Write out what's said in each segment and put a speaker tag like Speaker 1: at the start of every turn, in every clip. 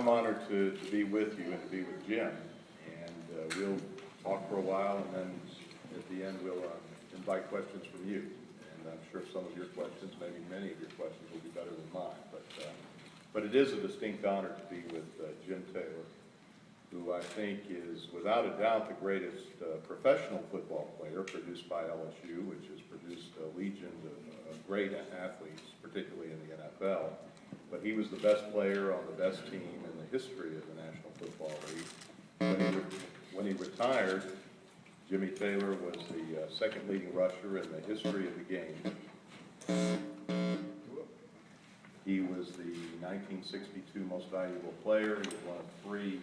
Speaker 1: I'm honored to be with you and to be with Jim. And we'll talk for a while, and then at the end we'll invite questions from you. And I'm sure some of your questions, maybe many of your questions, will be better than mine. But it is a distinct honor to be with Jim Taylor, who I think is without a doubt the greatest professional football player produced by LSU, which has produced a legion of great athletes, particularly in the NFL. But he was the best player on the best team in the history of the National Football League. When he retired, Jimmy Taylor was the second leading rusher in the history of the game. He was the 1962 Most Valuable Player. He was one of 3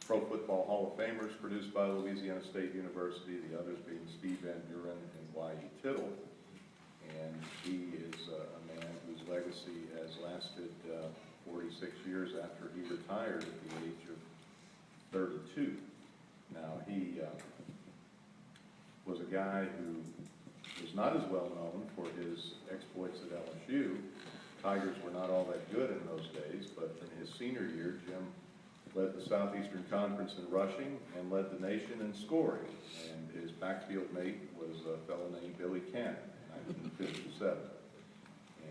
Speaker 1: Pro Football Hall of Famers produced by Louisiana State University, the others being Steve Van Buren and Y.E. Tittle. And he is a man whose legacy has lasted 46 years after he retired at the age of 32. Now, he was a guy who was not as well known for his exploits at LSU. Tigers were not all that good in those days, but in his senior year, Jim led the Southeastern Conference in rushing and led the nation in scoring. And his backfield mate was a fellow named Billy Cannon in 1957.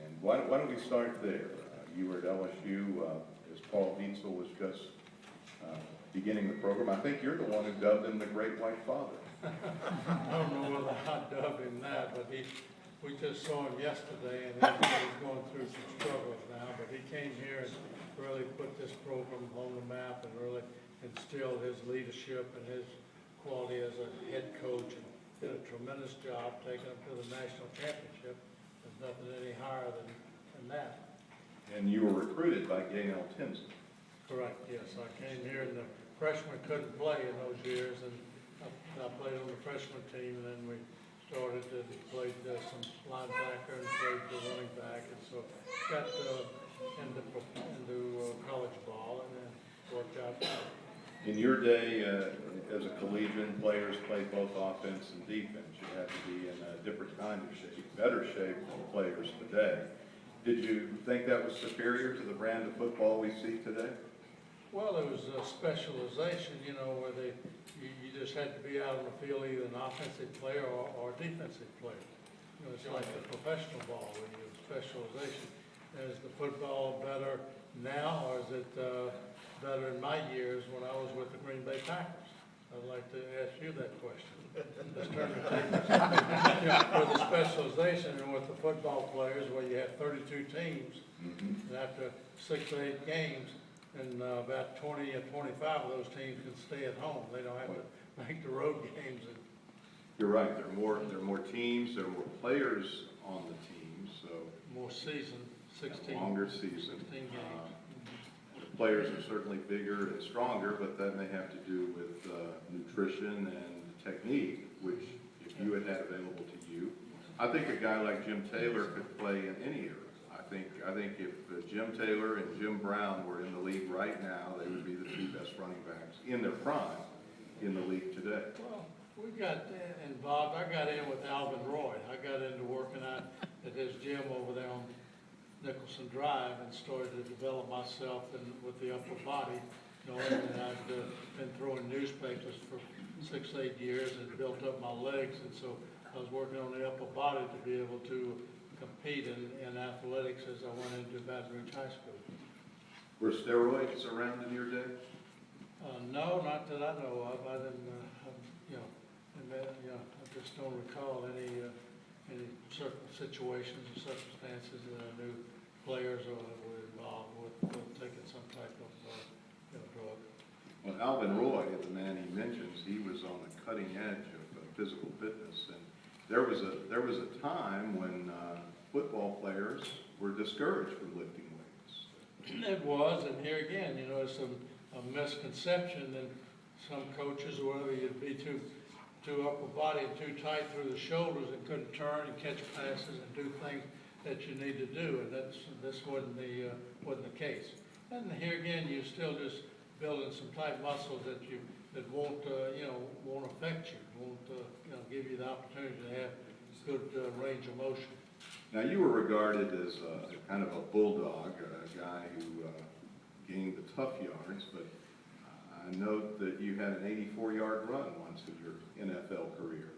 Speaker 1: And why don't we start there? You were at LSU as Paul Dietzel was just beginning the program. I think you're the one who dubbed him the Great White Father.
Speaker 2: I don't know whether I dubbed him that, but we just saw him yesterday, and he's going through some struggles now. But he came here and really put this program on the map and really instilled his leadership and his quality as a head coach, and did a tremendous job taking them to the national championship. There's nothing any higher than that.
Speaker 1: And you were recruited by Gaynell Tinsley.
Speaker 2: Correct, yes. I came here, and the freshmen couldn't play in those years, and I played on the freshman team, and then we started to play some linebacker and played the running back, and so got into college ball, and then worked out.
Speaker 1: In your day, as a collegian, players played both offense and defense. You had to be in a different kind of shape, better shape than players today. Did you think that was superior to the brand of football we see today?
Speaker 2: Well, there was a specialization, where you just had to be out on the field either an offensive player or a defensive player. It's like the professional ball where you have specialization. Is the football better now, or is it better in my years when I was with the Green Bay Packers? I'd like to ask you that question. Let's turn the tables. With the specialization and with the football players, where you have 32 teams, and after 6 or 8 games, and about 20 or 25 of those teams can stay at home. They don't have to make the road games.
Speaker 1: You're right. There are more teams. There are more players on the teams. So
Speaker 2: more season, 16.
Speaker 1: Longer season.
Speaker 2: 16 games.
Speaker 1: The players are certainly bigger and stronger, but then they have to do with nutrition and technique, which if you had available to you, I think a guy like Jim Taylor could play in any era. I think if Jim Taylor and Jim Brown were in the league right now, they would be the 2 best running backs in their prime in the league today.
Speaker 2: Well, we got involved. I got in with Alvin Roy. I got into working out at his gym over there on Nicholson Drive and started to develop myself with the upper body, knowing that I'd been throwing newspapers for 6, 8 years and built up my legs, and so I was working on the upper body to be able to compete in athletics as I went into Baton Rouge High School.
Speaker 1: Were steroids around in your day?
Speaker 2: No, not that I know of. I didn't, I just don't recall any certain situations or circumstances that I knew players were involved with taking some type of drug.
Speaker 1: Well, Alvin Roy, the man he mentions, he was on the cutting edge of physical fitness, and there was a time when football players were discouraged from lifting weights.
Speaker 2: It was, and here again, it's a misconception that some coaches or whatever, you'd be too upper body and too tight through the shoulders and couldn't turn and catch passes and do things that you need to do, and this wasn't the case. And here again, you're still just building some tight muscles that won't affect you, won't give you the opportunity to have good range of motion.
Speaker 1: Now, you were regarded as kind of a bulldog, a guy who gained the tough yards, but I note that you had an 84-yard run once in your NFL career.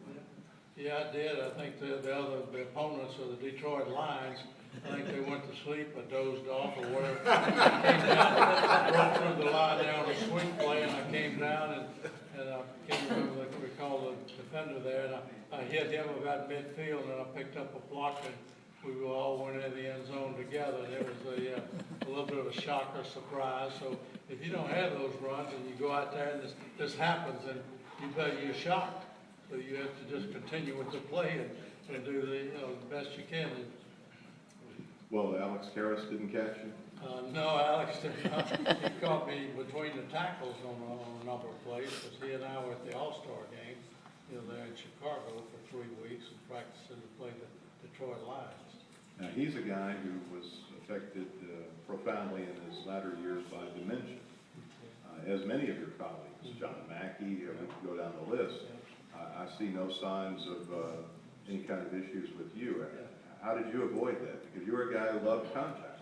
Speaker 2: Yeah, I did. I think the opponents of the Detroit Lions, I think they went to sleep or dozed off or whatever. I came down, broke through the line there on a swing play, and I came down and I can't remember, we called the defender there, and I hit him about midfield, and I picked up a block, and we all went in the end zone together. And it was a little bit of a shocker, surprise. So if you don't have those runs and you go out there and this happens, and you're shocked. So you have to just continue with the play and do the best you can.
Speaker 1: Well, Alex Karras didn't catch you?
Speaker 2: No, Alex, he caught me between the tackles on a number of plays, because he and I were at the All-Star game, there in Chicago for 3 weeks and practicing to play the Detroit Lions.
Speaker 1: Now, he's a guy who was affected profoundly in his latter years by dementia, as many of your colleagues, John Mackey, we could go down the list. I see no signs of any kind of issues with you. How did you avoid that? Because you were a guy who loved contact.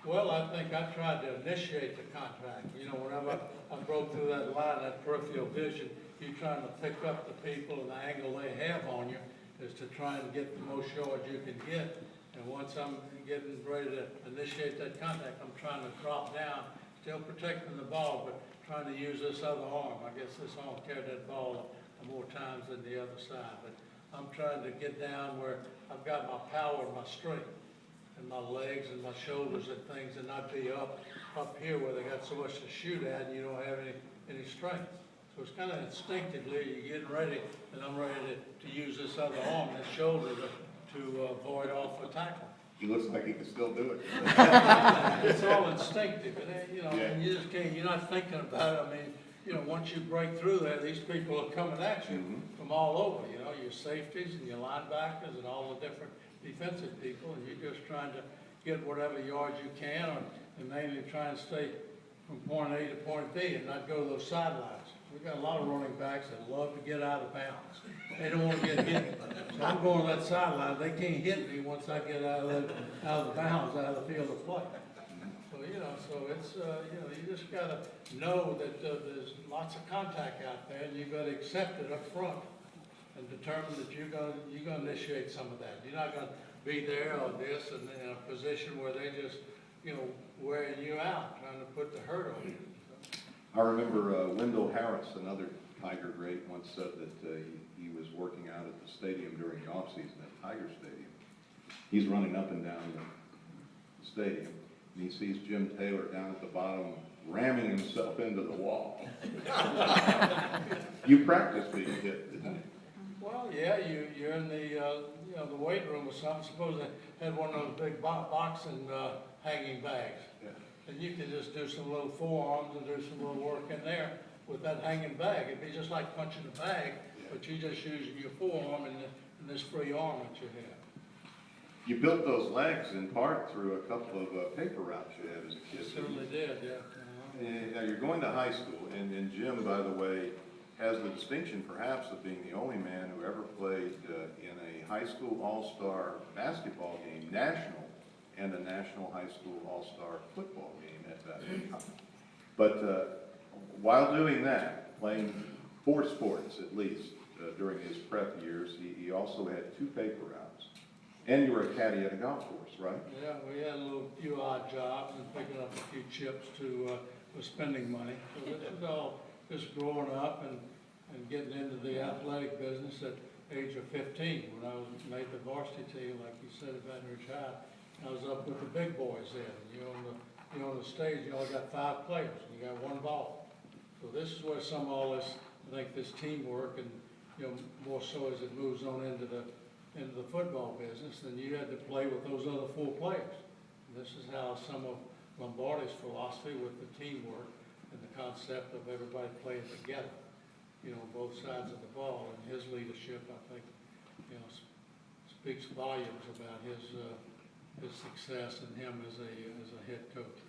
Speaker 2: Well, I think I tried to initiate the contact. Whenever I broke through that line, that peripheral vision, you're trying to pick up the people, and the angle they have on you is to try and get the most yards you can get. And once I'm getting ready to initiate that contact, I'm trying to drop down, still protecting the ball, but trying to use this other arm. I guess this arm carried that ball more times than the other side. But I'm trying to get down where I've got my power and my strength and my legs and my shoulders and things, and not be up here where they got so much to shoot at and you don't have any strength. So it's kind of instinctively you're getting ready, and I'm ready to use this other arm, this shoulder, to void off a tackle.
Speaker 1: He looks like he can still do it.
Speaker 2: It's all instinctive, and and you just can't. You're not thinking about it. I mean, once you break through there, these people are coming at you from all over. Your safeties and your linebackers and all the different defensive people, and you're just trying to get whatever yards you can, and mainly try and stay from point A to point B and not go to those sidelines. We've got a lot of running backs that love to get out of bounds. They don't want to get hit. So I'm going to that sideline. They can't hit me once I get out of the bounds, out of the field of play. So it's, you just got to know that there's lots of contact out there, and you've got to accept it up front and determine that you're going to initiate some of that. You're not going to be there or this and in a position where they just, wearing you out, trying to put the hurt on you.
Speaker 1: I remember Wendell Harris, another Tiger great, once said that he was working out at the stadium during the offseason at Tiger Stadium. He's running up and down the stadium, and he sees Jim Taylor down at the bottom ramming himself into the wall. You practice being hit, didn't you?
Speaker 2: Well, yeah, you're in the weight room or something. Suppose they had one of those big boxing hanging bags.
Speaker 1: Yeah.
Speaker 2: And you could just do some little forearms and do some little work in there with that hanging bag. It'd be just like punching a bag, but you just using your forearm and this free arm that you have.
Speaker 1: You built those legs in part through a couple of paper routes you had as a kid.
Speaker 2: Certainly did, yeah.
Speaker 1: And now you're going to high school, and Jim, by the way, has the distinction perhaps of being the only man who ever played in a high school all-star basketball game, national, and a national high school all-star football game at that time. But while doing that, playing 4 sports at least during his prep years, he also had 2 paper routes. And you were a caddy at a golf course, right?
Speaker 2: Yeah, we had a few odd jobs and picking up a few chips for spending money. So this was all just growing up and getting into the athletic business at age of 15 when I made the varsity team, like you said, at Baton Rouge High. I was up with the big boys then. You're on the stage, you only got 5 players, and you got 1 ball. So this is where some of all this, I think, this teamwork and, more so as it moves on into the football business, then you had to play with those other 4 players. And this is how some of Lombardi's philosophy with the teamwork and the concept of everybody playing together, both sides of the ball, and his leadership, I think, speaks volumes about his success and him as a head coach.